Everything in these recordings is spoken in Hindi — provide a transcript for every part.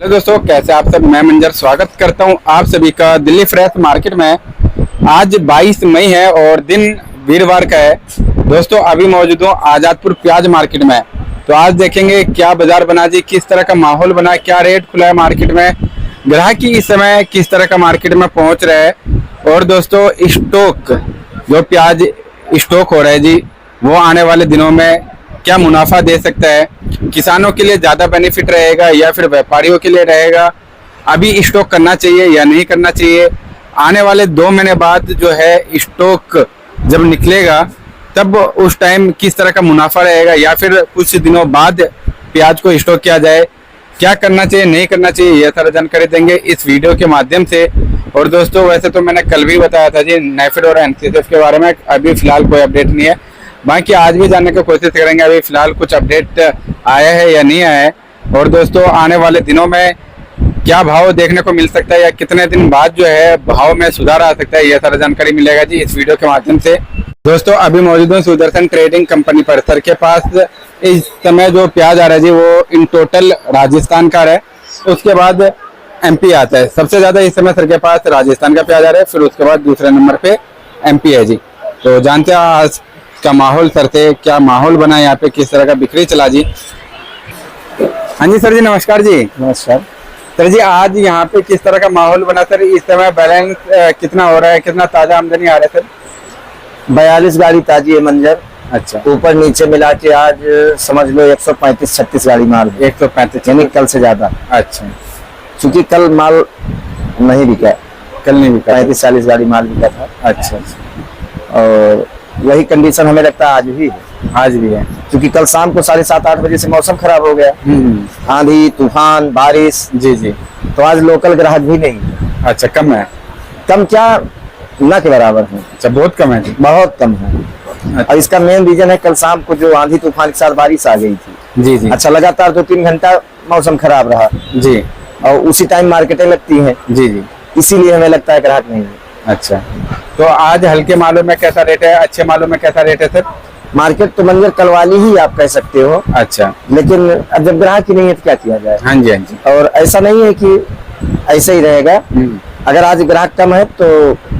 हेलो दोस्तों, कैसे आप सब। मैं मंजर स्वागत करता हूं आप सभी का दिल्ली फ्रेश मार्केट में। आज 22 मई है और दिन वीरवार का है। दोस्तों अभी मौजूद हूं आजादपुर प्याज मार्केट में। तो आज देखेंगे क्या बाजार बना जी, किस तरह का माहौल बना, क्या रेट खुला है मार्केट में, ग्राहक इस समय किस तरह का मार्केट में पहुंच रहा है। और दोस्तों स्टॉक जो प्याज स्टॉक हो रहा है जी, वो आने वाले दिनों में क्या मुनाफा दे सकता है, किसानों के लिए ज्यादा बेनिफिट रहेगा या फिर व्यापारियों के लिए रहेगा, अभी स्टॉक करना चाहिए या नहीं करना चाहिए, आने वाले 2 महीने बाद जो है स्टॉक जब निकलेगा तब उस टाइम किस तरह का मुनाफा रहेगा या फिर कुछ दिनों बाद प्याज को स्टॉक किया जाए, क्या करना चाहिए नहीं करना चाहिए, यह सारा जानकारी देंगे इस वीडियो के माध्यम से। और दोस्तों वैसे तो मैंने कल भी बताया था जी नेफेड और एनसीएसएफ के बारे में, अभी फिलहाल कोई अपडेट नहीं है, बाकी आज भी जानने की कोशिश करेंगे अभी फिलहाल कुछ अपडेट आया है या नहीं आया है। और दोस्तों आने वाले दिनों में क्या भाव देखने को मिल सकता है या कितने दिन बाद जो है भाव में सुधार आ सकता है, यह सारा जानकारी मिलेगा जी इस वीडियो के माध्यम से। दोस्तों अभी मौजूद हूँ सुदर्शन ट्रेडिंग कंपनी परिसर के पास। इस समय जो प्याज आ रहा है जी वो इन टोटल राजस्थान का है, उसके बाद एमपी आता है। सबसे ज्यादा इस समय सर के पास राजस्थान का प्याज आ रहा है, फिर उसके बाद दूसरे नंबर पे एमपी है जी। तो जानते हैं आज का माहौल सर से, क्या माहौल बना यहाँ पे, किस तरह का बिक्री चला जी। हाँ जी सर जी, नमस्कार जी। नमस्कार सर जी, आज यहाँ पे किस तरह का माहौल बना सर, इस समय बैलेंस कितना हो रहा है, कितना ताजा आमदनी आ रहा है सर? 42 गाड़ी ताजी है मंजर। अच्छा, ऊपर नीचे मिला के आज समझ लो 135-36 गाड़ी माल है। 135 यानी कल से ज्यादा। अच्छा, क्योंकि कल माल नहीं बिका, कल नहीं बिका, 35-40 गाड़ी माल बिका था। अच्छा, और वही कंडीशन हमें लगता है आज भी है। आज भी है, क्योंकि कल शाम को 7:30-8 बजे से मौसम खराब हो गया, आंधी तूफान बारिश। जी जी। तो आज लोकल ग्राहक भी नहीं है। अच्छा, कम है, कम क्या ना के बराबर है। अच्छा, बहुत कम है जी, बहुत कम है। अच्छा। और इसका मेन रीजन है कल शाम को जो आंधी तूफान के साथ बारिश आ गई थी। जी जी। अच्छा, लगातार 2-3 घंटा मौसम खराब रहा जी, और उसी टाइम मार्केटें लगती हैं, जी जी। इसीलिए हमें लगता है ग्राहक नहीं है। अच्छा, तो आज हल्के मालों में कैसा रेट है, अच्छे मालों में कैसा रेट है सर? मार्केट तो मंजर कल वाली ही आप कह सकते हो। अच्छा, लेकिन अब जब ग्राहक ही नहीं है तो क्या किया जाए। हाँ जी हाँ जी। और ऐसा नहीं है कि ऐसे ही रहेगा। अगर आज ग्राहक कम है तो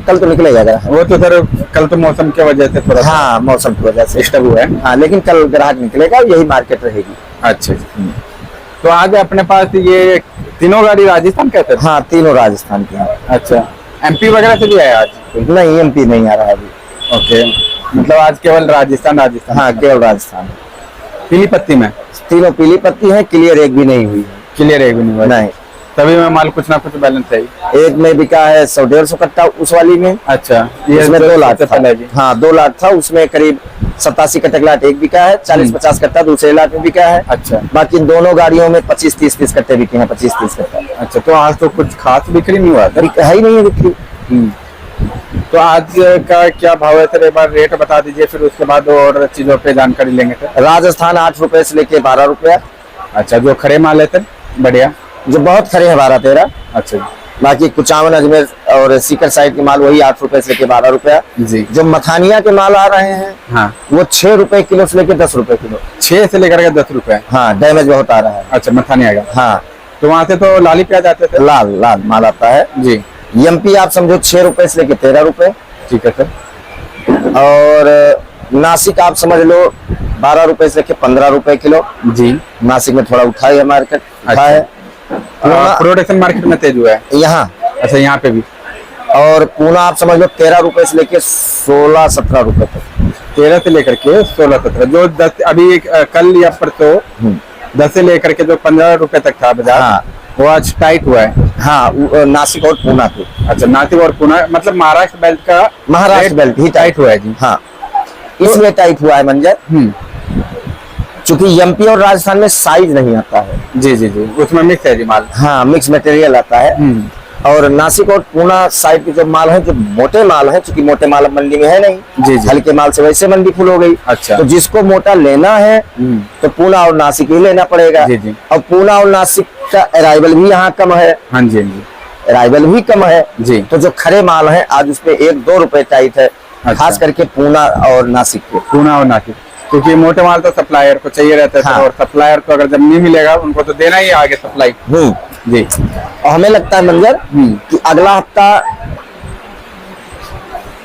कल तो निकलेगा ग्राहक। वो तो सर कल तो मौसम की वजह से थोड़ा हाँ, मौसम की वजह से डिस्टर्ब हुआ है। हाँ, लेकिन कल ग्राहक निकलेगा, यही मार्केट रहेगी। अच्छा जी। तो आज अपने पास ये तीनों गाड़ी राजस्थान का है सर? हाँ, तीनों राजस्थान की हैं। अच्छा, एमपी वगैरह से भी है आज? नहीं, एमपी नहीं आ रहा है अभी। ओके, मतलब आज केवल राजस्थान हाँ, केवल राजस्थान। पीली पत्ती में तीनों पीली पत्ती है, क्लियर एक भी नहीं हुई है। क्लियर है भी नहीं हुआ? नहीं, तभी में माल कुछ ना कुछ बैलेंस है। एक में बिका है 100-150 कट्टा उस वाली में। अच्छा, इसमें 2 लाख था। पहले जी। हाँ, 2 लाख था, उसमें करीब 87 कट्टा लाट एक बिका है, 40-50 कट्टा दूसरे लाट में बिका है। अच्छा, बाकी दोनों गाड़ियों में 25-30 कट्टे बिके हैं, 25-30 कट्टा। अच्छा, तो आज तो कुछ खास बिक्री नहीं हुआ सर? है ही नहीं है बिक्री। तो आज का क्या भाव है सर, एक बार रेट बता दीजिए, फिर उसके बाद और चीजों पे जानकारी लेंगे सर। राजस्थान 8 रुपए से लेके 12 रुपया। अच्छा, जो खड़े माल है सर बढ़िया, जो बहुत खड़े हैं 12-13। अच्छा जी। बाकी कुचामन अजमेर और सीकर साइड के माल वही 8 रुपए से लेके 12 रुपया जी। जो मथानिया के माल आ रहे हैं हाँ, वो 6 रुपए किलो से लेके 10 रुपए किलो। 6 से लेकर के 10 रुपए। हाँ, डैमेज बहुत आ रहा है। अच्छा, मथानी आ गया। हाँ, तो वहाँ से तो लाली प्याज आते थे? लाल लाल माल आता है जी। एमपी आप समझो 6 रुपए से लेके 13 रुपए। ठीक है सर। और नासिक आप समझ लो 12 रुपए से लेके 15 रुपए किलो। जी। नासिक में थोड़ा उठा है मार्केट, उठा है। प्रोडक्शन मार्केट में तेज हुआ है यहाँ। अच्छा, यहाँ पे भी। और पूना आप समझ लो 13 रुपए से लेके 16-17 रुपए तक। 13 से लेकर के 16-17, जो 10 अभी कल या परसों 10 से लेकर के जो 15 रुपए तक था बाजार। हाँ, वो आज टाइट हुआ है। हाँ, नासिक और पूना के। अच्छा, नासिक और पुणे मतलब महाराष्ट्र बेल्ट का, महाराष्ट्र बेल्ट ही टाइट हुआ है जी। हाँ, इसलिए टाइट हुआ है मंजर, क्योंकि एमपी और राजस्थान में साइज नहीं आता है। जी जी जी, उसमें मिक्स है जी माल। हाँ, मिक्स मटेरियल आता है। और नासिक और पूना साइड के जो माल है, जो मोटे माल है, क्योंकि मोटे माल अब मंडी में है नहीं। जी जी। हल्के माल से वैसे मंडी फुल हो गई। अच्छा, तो जिसको मोटा लेना है तो पूना और नासिक ही लेना पड़ेगा। जी जी। और पूना और नासिक का अराइवल भी यहाँ कम है। हाँ जी हाँ जी, अराइवल भी कम है जी। तो जो खड़े माल है आज उसमें 1-2 रुपए टाइट है। अच्छा। खास करके पूना और नासिक के। पूना और नासिक, क्योंकि मोटे माल तो सप्लायर को चाहिए रहता है। हाँ। और सप्लायर को अगर जब नहीं मिलेगा उनको तो देना ही आगे सप्लाई। जी। और हमें लगता है मंजर कि अगला हफ्ता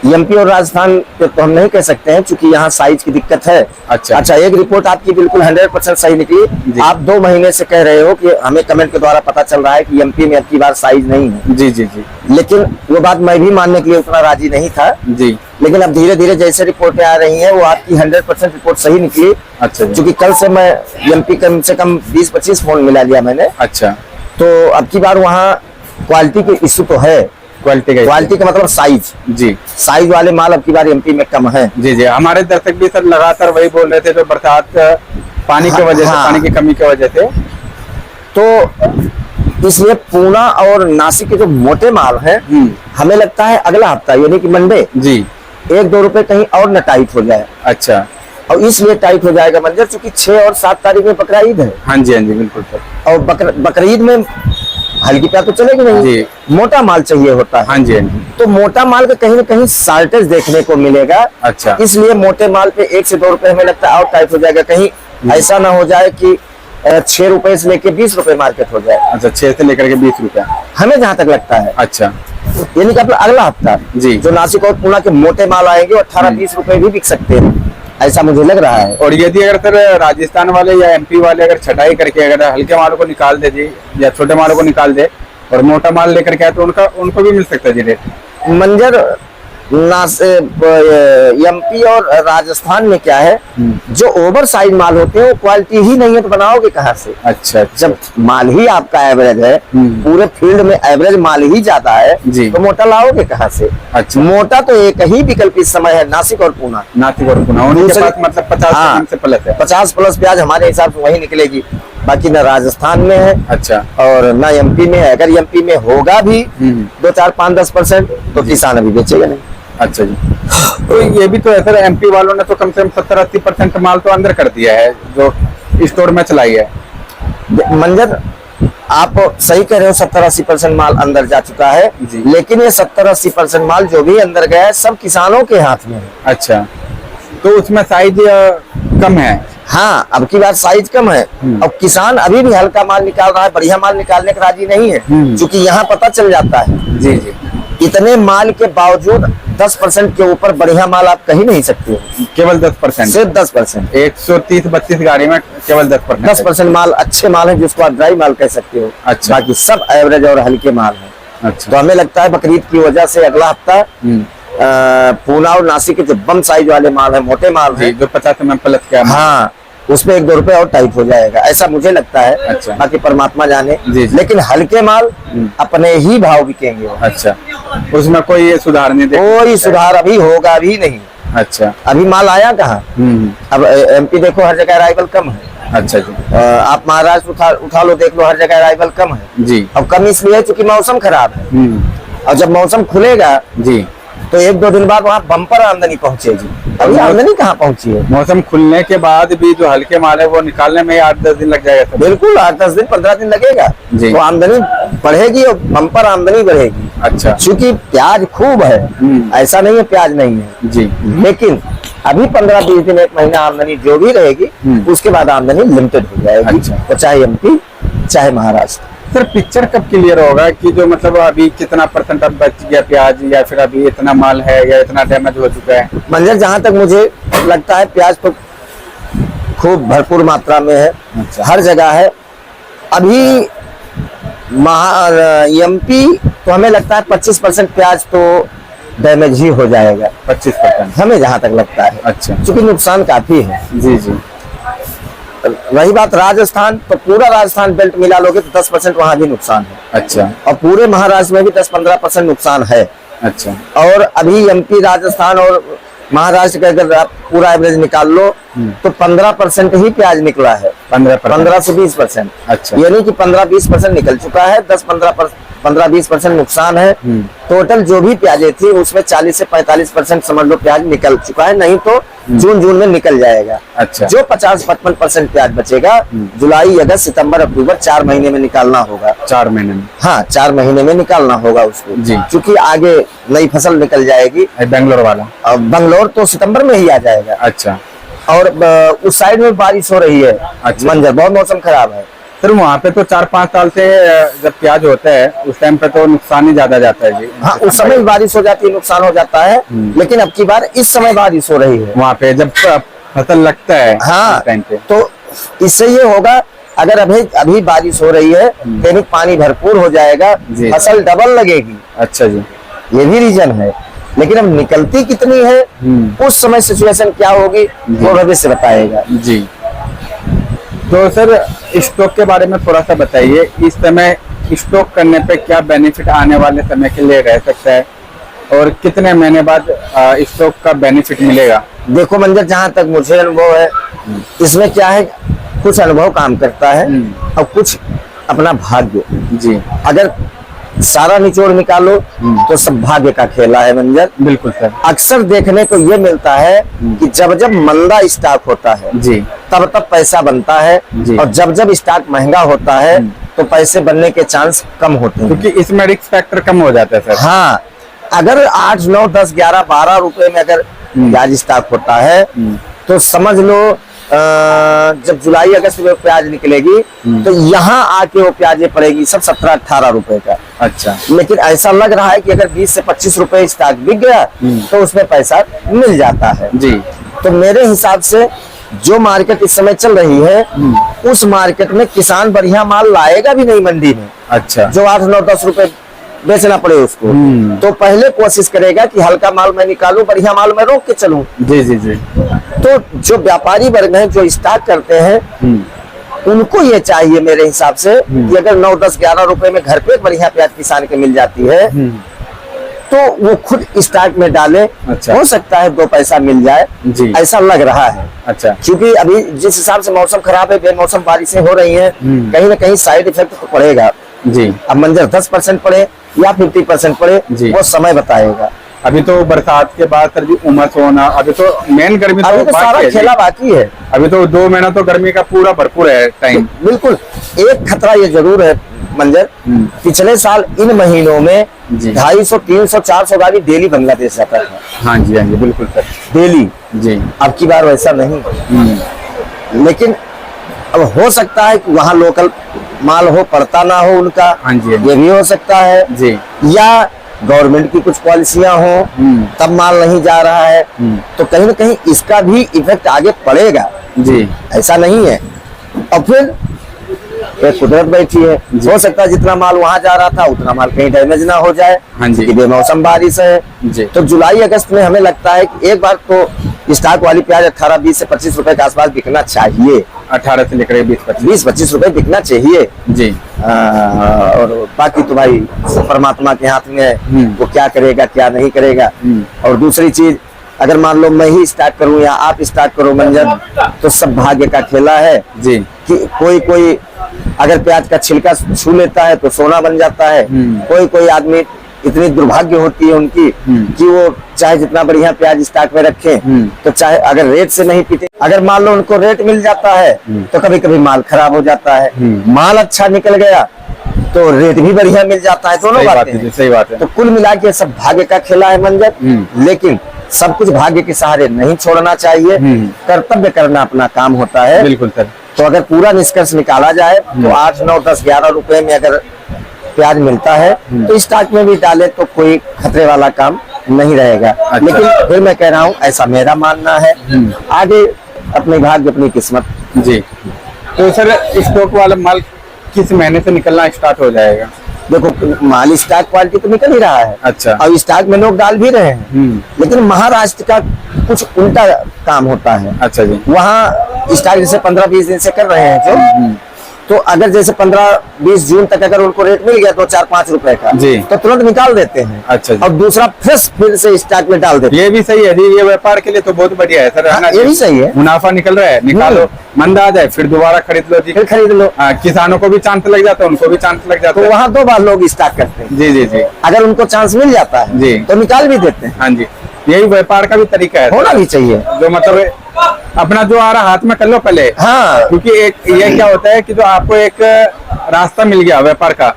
एमपी और राजस्थान पे तो हम नहीं कह सकते हैं, क्योंकि यहाँ साइज की दिक्कत है। अच्छा, एक रिपोर्ट आपकी बिल्कुल 100% सही निकली। आप 2 महीने से कह रहे हो कि हमें कमेंट के द्वारा पता चल रहा है कि एमपी में अब की बार साइज नहीं है। जी जी जी। लेकिन वो बात मैं भी मानने के लिए उतना राजी नहीं था जी। लेकिन अब धीरे धीरे जैसे रिपोर्टें आ रही हैं वो आपकी 100% रिपोर्ट सही निकली। अच्छा जी। क्योंकि कल से मैं एमपी कम से कम 20-25 फोन मिला लिया मैंने। अच्छा, तो अब की बार वहाँ क्वालिटी के इश्यू तो है। क्वालिटी का मतलब साइज। जी। साइज वाले माल अब की बार एमपी में कम है। जी जी। हमारे दर्शक भी सर लगातार वही बोल रहे थे, जो बरसात पानी की वजह से, पानी की कमी की वजह से। तो इसलिए पूना और नासिक के जो मोटे माल हैं हमें लगता है अगला हफ्ता यानी कि मंडे जी 1-2 रुपए कहीं और न टाइट हो जाए। अच्छा। और इसलिए टाइट हो जाएगा मंजर क्योंकि 6 और 7 तारीख में बकरा ईद है। हाँ जी, हाँ जी, बिल्कुल सर। और बकरीद में हल्की प्याज तो चलेगी नहीं जी। मोटा माल चाहिए होता है। हाँ जी, हाँ जी। तो मोटा माल का कहीं ना कहीं शार्टेज देखने को मिलेगा। अच्छा। इसलिए मोटे माल पे 1 से 2 रुपए हमें लगता है और टाइट हो जाएगा। कहीं ऐसा ना हो जाए कि 6 रुपए से लेके 20 रुपए मार्केट हो जाए। अच्छा, 6 से लेकर के 20 रुपया हमें जहां तक लगता है। अच्छा। यानी कि अगला हफ्ता जी। जो नासिक और पुणे के मोटे माल आएंगे 18-20 रुपए भी बिक सकते हैं, ऐसा मुझे लग रहा है। और यदि अगर सर राजस्थान वाले या एमपी वाले अगर छटाई करके अगर हल्के मालों को निकाल दे जी, या छोटे मालों को निकाल दे और मोटा माल लेकर के आए, तो उनको भी मिल सकता है जी रेट। मंजर एमपी और राजस्थान में क्या है, जो ओवर साइज माल होते हैं वो क्वालिटी ही नहीं है तो बनाओगे कहाँ से। अच्छा। जब माल ही आपका एवरेज है, पूरे फील्ड में एवरेज माल ही जाता है जी। तो मोटा लाओगे कहाँ से। अच्छा। मोटा तो एक ही विकल्प इस समय है, नासिक और पुणे। नासिक और पुणे उनके पास मतलब 50% से प्लस है। 50+ प्याज हमारे हिसाब से वही निकलेगी, बाकी न राजस्थान में है अच्छा और न एमपी में है। अगर एमपी में होगा भी 2, 4, 5, 10% तो किसान अभी बेचेगा नहीं। अच्छा जी। तो ये भी तो है सर, एमपी वालों ने तो कम से कम 70-80% माल तो अंदर कर दिया है जो स्टोर में चलाई है। मंजर आप सही कह रहे हो, 70-80% माल अंदर जा चुका है जी। लेकिन ये 70-80% माल जो भी अंदर गया है सब किसानों के हाथ में है। अच्छा, तो उसमें साइज कम है। हाँ, अब की बार साइज कम है और किसान अभी भी हल्का माल निकाल रहा है, बढ़िया माल निकालने का राजी नहीं है। क्योंकि यहाँ पता चल जाता है जी जी, इतने माल के बावजूद 10% के ऊपर बढ़िया माल आप कहीं नहीं सकते हो। केवल 10%, सिर्फ 10%। 130-32 गाड़ी में केवल 10% माल अच्छे माल है जिसको आप ड्राई माल कह सकते हो। अच्छा। बाकी सब एवरेज और हल्के माल है। अच्छा। तो हमें लगता है बकरीद की वजह से अगला हफ्ता पूना और नासिक के जो बम साइज वाले माल है, मोटे माल है, जो 50 mm प्लस का, हाँ, उसमें 1-2 रुपए और टाइट हो जाएगा, ऐसा मुझे लगता है। अच्छा। बाकी परमात्मा जाने। जी। लेकिन हल्के माल अपने ही भाव बिकेंगे। अच्छा, उसमें कोई सुधार नहीं कोई सुधार अभी होगा भी नहीं। अच्छा। अभी माल आया कहाँ। अब एमपी देखो हर जगह अराइवल कम है। अच्छा जी। आप महाराष्ट्र उठा लो, देख लो, हर जगह अराइवल कम है जी। अब कम इसलिए है क्योंकि मौसम खराब है। और जब मौसम खुलेगा जी तो 1-2 दिन बाद वहाँ बम्पर आमदनी पहुंचेगी। अभी आमदनी कहाँ पहुंची है। मौसम खुलने के बाद भी जो हल्के माल है वो निकालने में 8-10 दिन लग जाएगा सर। बिल्कुल 8-10 दिन 15 दिन लगेगा जी। तो आमदनी बढ़ेगी और बम्पर आमदनी बढ़ेगी। अच्छा। क्योंकि प्याज खूब है, ऐसा नहीं है प्याज नहीं है जी। लेकिन अभी 15-20 दिन 1 महीना आमदनी जो भी रहेगी उसके बाद आमदनी लिमिटेड हो जाएगी। अच्छा। तो चाहे एमपी चाहे महाराष्ट्र। सर पिक्चर कब क्लियर होगा कि जो मतलब अभी कितना % अब बच गया प्याज, या फिर अभी इतना माल है या इतना डैमेज हो चुका है। मंजर जहां तक मुझे लगता है प्याज तो खूब भरपूर मात्रा में है। अच्छा। हर जगह है। अभी एमपी तो हमें लगता है 25% प्याज तो डैमेज ही हो जाएगा। 25%, हमें जहां तक लगता है। अच्छा। क्योंकि नुकसान काफी है। जी जी। रही बात राजस्थान, तो पूरा राजस्थान बेल्ट मिला लोगे तो 10% वहां भी नुकसान है। अच्छा। और पूरे महाराष्ट्र में भी 10-15% नुकसान है। अच्छा। और अभी एमपी, राजस्थान और महाराष्ट्र का अगर आप पूरा एवरेज निकाल लो तो 15% ही प्याज निकला है। 15 से 20%। अच्छा। यानी कि 15-20% निकल चुका है। 15-20% नुकसान है। टोटल जो भी प्याजें थी उसमें 40 से 45% समझ लो प्याज निकल चुका है, नहीं तो जून में निकल जाएगा। अच्छा। जो 50-55% प्याज बचेगा जुलाई, अगस्त, सितंबर, अक्टूबर 4 महीने में निकालना होगा। 4 महीने में। हाँ, 4 महीने में निकालना होगा उसको जी। क्योंकि आगे नई फसल निकल जाएगी। बेंगलोर वाला, और बंगलोर तो सितंबर में ही आ जाएगा। अच्छा। और उस साइड में बारिश हो रही है। अच्छा। मंजर बहुत मौसम खराब है। सर वहाँ पे तो 4-5 साल से जब प्याज होता है उस टाइम पे तो नुकसान ही ज्यादा जाता है जी। हाँ, उस समय बारिश हो जाती है, नुकसान हो जाता है, लेकिन अब की बार इस समय बारिश हो रही है वहाँ पे जब फसल लगता है हाँ, उस टाइम पे। तो इससे ये होगा, अगर अभी अभी बारिश हो रही है तो पानी भरपूर हो जाएगा, जी। फसल डबल लगेगी। अच्छा जी। ये भी रीजन है, लेकिन अब निकलती कितनी है उस समय सिचुएशन क्या होगी वो भविष्य बताएगा। जी। तो सर स्टॉक के बारे में थोड़ा सा बताइए, इस समय स्टॉक करने पे क्या बेनिफिट आने वाले समय के लिए रह सकता है और कितने महीने बाद स्टॉक का बेनिफिट मिलेगा? देखो मंजर, जहां तक मुझे अनुभव है इसमें क्या है, कुछ अनुभव काम करता है और कुछ अपना भाग्य। जी। अगर सारा निचोड़ निकालो तो सब भाग्य का खेला है मंजर। बिल्कुल सर। अक्सर देखने को ये मिलता है कि जब जब मंदा स्टॉक होता है जी तब तब पैसा बनता है, जी। और जब जब स्टॉक महंगा होता है तो पैसे बनने के चांस कम होते हैं, क्योंकि इसमें रिस्क फैक्टर कम हो जाता है सर। हाँ, अगर 8, 9, 10, 11, 12 रुपए में अगर प्याज स्टॉक होता है तो समझ लो जब जुलाई अगस्त में प्याज निकलेगी तो यहाँ आके वो प्याजें पड़ेगी सब 17-18 रुपए का। अच्छा। लेकिन ऐसा लग रहा है कि अगर 20 से 25 रुपए स्टॉक बिक गया तो उसमें पैसा मिल जाता है जी। तो मेरे हिसाब से जो मार्केट इस समय चल रही है उस मार्केट में किसान बढ़िया माल लाएगा भी नहीं मंडी में। अच्छा। जो 8, 9, 10 रुपए बेचना पड़े उसको, तो पहले कोशिश करेगा कि हल्का माल मैं निकालूं, बढ़िया माल मैं रोक के चलूं। जी जी जी। तो जो व्यापारी वर्ग हैं जो स्टॉक करते हैं उनको ये चाहिए मेरे हिसाब से कि अगर 9, 10, 11 रुपए में घर पे बढ़िया प्याज किसान के मिल जाती है तो वो खुद स्टॉक में डाले। अच्छा। हो सकता है 2 पैसा मिल जाए जी। ऐसा लग रहा है। अच्छा। क्योंकि अभी जिस हिसाब से मौसम खराब है, बेमौसम बारिशें हो रही हैं, कहीं ना कहीं साइड इफेक्ट तो पड़ेगा जी। अब मंजर 10% पड़े या 50% पड़े जी। वो समय बताएगा। अभी तो बरसात के बाद सर जी उमस होना, अभी तो मेन गर्मी अभी तो सारा खेला बाकी है। अभी तो 2 महीना तो गर्मी का पूरा भरपूर है टाइम। बिल्कुल। एक खतरा ये जरूर है मंजर, पिछले साल इन महीनों में 250, 300, 400 गाड़ी डेली बांग्लादेश जाता था। हाँ जी, हाँ जी, बिल्कुल सर, डेली। जी। अब की बार वैसा नहीं, लेकिन अब हो सकता है कि वहाँ लोकल माल हो, पड़ता ना हो उनका। हाँ जी, हाँ जी। ये भी हो सकता है जी। या गवर्नमेंट की कुछ पॉलिसियां हो तब माल नहीं जा रहा है, तो कहीं ना कहीं इसका भी इफेक्ट आगे पड़ेगा जी। ऐसा नहीं है। और फिर एक कुदरत बैठी है, हो सकता है जितना माल वहां जा रहा था उतना माल कहीं डैमेज ना हो जाए। हाँ जी। बेमौसम बारिश है जी। तो जुलाई अगस्त में हमें लगता है कि एक बार तो स्टॉक वाली प्याज 18, 20 से 25 रुपए के आसपास बिकना चाहिए। 18 से लेकर 20-25 रुपए बिकना चाहिए जी। और बाकी तो भाई परमात्मा के हाथ में है, वो क्या करेगा क्या नहीं करेगा। और दूसरी चीज, अगर मान लो मैं ही स्टार्ट करूं या आप स्टार्ट करो मंजर, तो सब भाग्य का खेला है जी। कि कोई अगर प्याज का छिलका छू लेता है तो सोना बन जाता है। कोई आदमी इतनी दुर्भाग्य होती है उनकी कि वो चाहे जितना बढ़िया प्याज स्टॉक में रखे तो चाहे अगर रेट से नहीं पीते, अगर मान लो उनको रेट मिल जाता है तो कभी कभी माल खराब हो जाता है। माल अच्छा निकल गया तो रेट भी बढ़िया मिल जाता है। दोनों बातें हैं। सही बात है। तो कुल मिला के सब भाग्य का खेला है मंजर, लेकिन सब कुछ भाग्य के सहारे नहीं छोड़ना चाहिए। कर्तव्य करना अपना काम होता है। बिल्कुल सर। तो अगर पूरा निष्कर्ष निकाला जाए तो 8, 9, 10, 11 रुपए में अगर प्याज मिलता है तो स्टॉक में भी डाले तो कोई खतरे वाला काम नहीं रहेगा। अच्छा। लेकिन फिर मैं कह रहा हूँ ऐसा मेरा मानना है, आगे अपने भाग्य अपनी किस्मत जी। तो सर स्टॉक वाला माल किस महीने से निकलना स्टार्ट हो जाएगा? देखो माल स्टॉक क्वालिटी तो निकल ही रहा है। अच्छा। और स्टॉक में लोग डाल भी रहे हैं, लेकिन महाराष्ट्र का कुछ उल्टा काम होता है। अच्छा जी। वहाँ स्टॉक जैसे 15-20 दिन से कर रहे हैं जो, तो अगर जैसे 15-20 जून तक अगर उनको रेट मिल गया 2-4-5 रुपए का जी, तो तुरंत निकाल देते हैं। अच्छा जी। और दूसरा फ्रेश फिर से स्टॉक में डाल देते हैं। ये भी सही है जी, ये व्यापार के लिए तो बहुत बढ़िया है सर। हाँ, ये भी सही है। मुनाफा निकल रहा है, निकालो, मंदा आ जाए फिर दोबारा खरीद लो जी, फिर खरीद लो। किसानों को भी चांस लग जाता है, उनको भी चांस लग जाता है। तो वहाँ 2 बार लोग स्टॉक करते हैं जी जी जी। अगर उनको चांस मिल जाता है जी तो निकाल भी देते हैं। हाँ जी, यही व्यापार का भी तरीका है, होना भी चाहिए। जो मतलब अपना जो आ रहा हाथ में कर लो पहले। हाँ। क्योंकि एक ये क्या होता है कि जो आपको एक रास्ता मिल गया व्यापार का,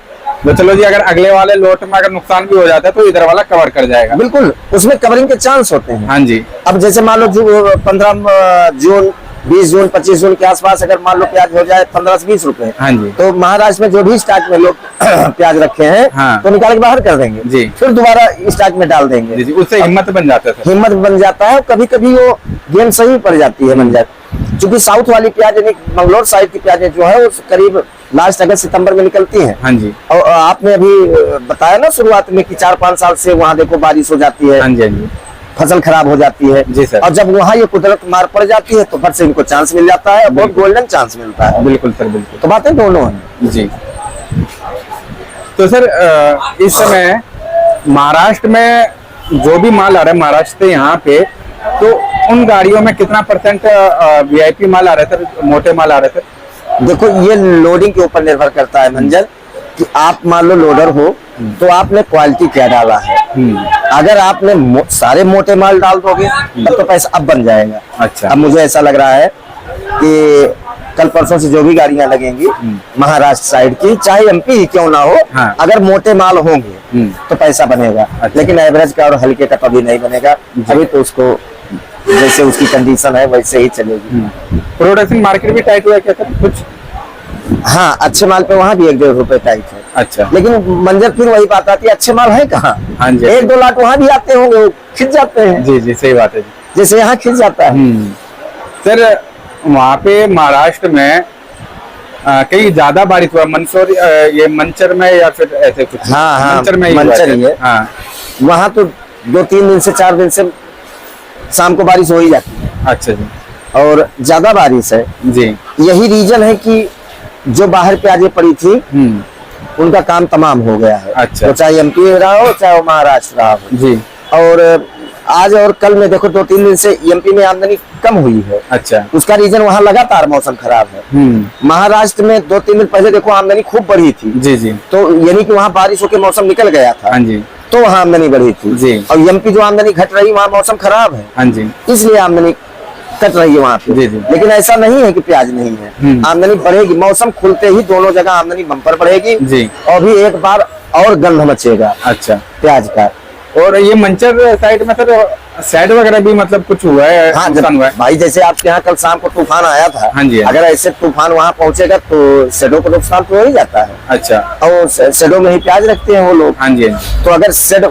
तो चलो जी अगर अगले वाले लोट में अगर नुकसान भी हो जाता है तो इधर वाला कवर कर जाएगा। बिल्कुल, उसमें कवरिंग के चांस होते हैं। हाँ जी। अब जैसे मान लो 15 जून 20 जून 25 जून के आसपास अगर मान लो प्याज हो जाए 15 से 20 रुपए, हाँ जी। तो महाराष्ट्र में जो भी स्टॉक में लोग प्याज रखे हैं, हाँ। तो निकाल के बाहर कर देंगे जी। फिर दोबारा स्टॉक में डाल देंगे। जी जी, उससे हिम्मत बन जाता है। हिम्मत बन जाता है। कभी कभी वो गेम सही पड़ जाती है मंजर, क्योंकि साउथ वाली प्याज यानी मंगलोर साइड की प्याजें जो है वो करीब लास्ट अगस्त सितंबर में निकलती हैं। हाँ जी। और आपने अभी बताया ना शुरुआत में कि 4-5 साल से वहाँ देखो बारिश हो जाती है, हाँ जी, हाँ जी। फसल खराब हो जाती है। जी सर। और जब वहाँ ये कुदरत मार पड़ जाती है तो फिर से इनको चांस मिल जाता है, बहुत गोल्डन चांस मिलता है। बिल्कुल सर, बिल्कुल। तो बातें दोनों हैं जी। तो सर इस समय महाराष्ट्र में जो भी माल आ रहा है महाराष्ट्र से यहाँ पे, तो उन गाड़ियों में कितना % VIP माल आ रहा है सर, मोटे माल आ रहे थे? देखो ये लोडिंग के ऊपर निर्भर करता है मंजर, कि आप मान लो लोडर हो तो आपने क्वालिटी क्या डाला है। अगर आपने सारे मोटे माल डाल दोगे तब तो पैसा अब बन जाएगा। अच्छा। अब मुझे ऐसा लग रहा है कि कल परसों से जो भी गाड़ियां लगेंगी महाराष्ट्र साइड की, चाहे MP ही क्यों ना हो, हाँ। अगर मोटे माल होंगे तो पैसा बनेगा। अच्छा। लेकिन एवरेज का और हल्के का कभी नहीं बनेगा। अभी तो उसको जैसे उसकी कंडीशन है वैसे ही चलेगी। प्रोडक्शन मार्केट भी टाइट हुआ है क्या सर कुछ? हाँ, अच्छे माल पे वहाँ भी 1-1.5 रुपए टाइट है। अच्छा। लेकिन मंजर फिर वही बात आती है, अच्छे माल है कहाँ? हाँ जी। 1-2 लाख वहाँ भी आते होंगे, वो खिंच जाते हैं। जी जी, सही बात है जी। जैसे यहाँ खिंच जाता है। सर वहाँ पे महाराष्ट्र में कहीं ज्यादा बारिश हुआ, मंदसौर ये मंचर में या फिर ऐसे कुछ? हाँ हाँ, मंचर में ही हुआ मंचर है। ही है। हाँ। वहाँ तो 2-3 दिन से 4 दिन से शाम को बारिश हो ही जाती है अच्छा जी। और ज्यादा बारिश है। जी। यही रीजन है कि जो बाहर प्याजें पड़ी थी उनका काम तमाम हो गया है। अच्छा। तो चाहे MP रहा हो चाहे वो महाराष्ट्र रहा हो। जी। और आज और कल में देखो 2-3 दिन से MP में आमदनी कम हुई है। अच्छा। उसका रीजन वहाँ लगातार मौसम खराब है। महाराष्ट्र में 2-3 दिन पहले देखो आमदनी खूब बढ़ी थी। जी जी। तो यानी कि वहाँ बारिश होकर मौसम निकल गया था, हाँ जी। तो वहाँ आमदनी बढ़ी थी। जी। और MP जो आमदनी घट रही वहाँ मौसम खराब है, हाँ जी। इसलिए आमदनी कट रही है वहाँ पे। जी जी। लेकिन ऐसा नहीं है कि प्याज नहीं है, आमदनी बढ़ेगी। मौसम खुलते ही दोनों जगह आमदनी बम्पर बढ़ेगी। जी। और भी एक बार और गंध मचेगा अच्छा। प्याज का। और ये मंचर साइड में सर साइड वगैरह भी मतलब कुछ हुआ है? हाँ, नुकसान हुआ है? भाई जैसे आपके यहाँ कल शाम को तूफान आया था। हाँ जी। अगर ऐसे तूफान वहाँ पहुंचेगा तो शेडो को नुकसान तो हो ही जाता है। अच्छा। और शेडो में ही प्याज रखते हैं वो लोग। हाँ जी, हाँ जी। तो अगर शेड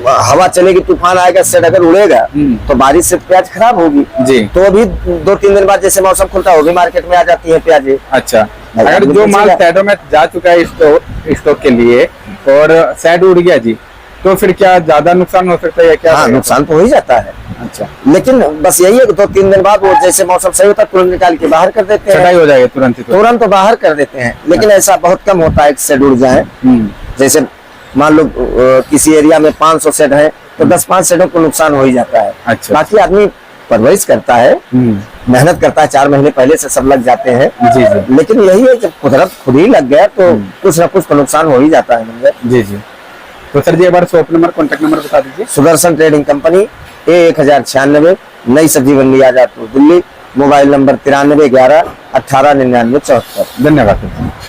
हवा चलेगी, तूफान आएगा, शेड अगर उड़ेगा तो बारिश से प्याज खराब होगी। जी। तो अभी 2-3 दिन बाद जैसे मौसम खुलता है वो भी मार्केट में आ जाती है प्याजे। अच्छा। अगर जो माल साइडों में जा चुका है स्टॉक के लिए और साइड उड़ गया जी, तो फिर क्या ज्यादा नुकसान हो सकता है या क्या? हाँ, नुकसान तो हो ही जाता है। अच्छा। लेकिन बस यही है कि 2-3 दिन बाद वो जैसे मौसम सही होता है तुरंत निकाल के बाहर कर देते हैं। छटाई हो जाएगा तुरंत ही? तुरंत तो बाहर कर देते हैं। लेकिन ऐसा बहुत कम होता है कि शेड उड़ जाए। जैसे मान लो किसी एरिया में 500 शेड है तो 10-5 शेडों को नुकसान हो ही जाता है। अच्छा। बाकी आदमी परवरिश करता है, मेहनत करता है, 4 महीने पहले से सब लग जाते हैं। जी जी। लेकिन यही है जब कुदरत खुद ही लग गया तो कुछ ना कुछ तो नुकसान हो ही जाता है मंजर। जी जी। तो सर जी एक बार शॉप नंबर कॉन्टेक्ट नंबर बता दीजिए। सुदर्शन ट्रेडिंग कंपनी, A1096, नई सब्जी मंडी आजादपुर दिल्ली। Mobile number 93 11 18 99 74। धन्यवाद।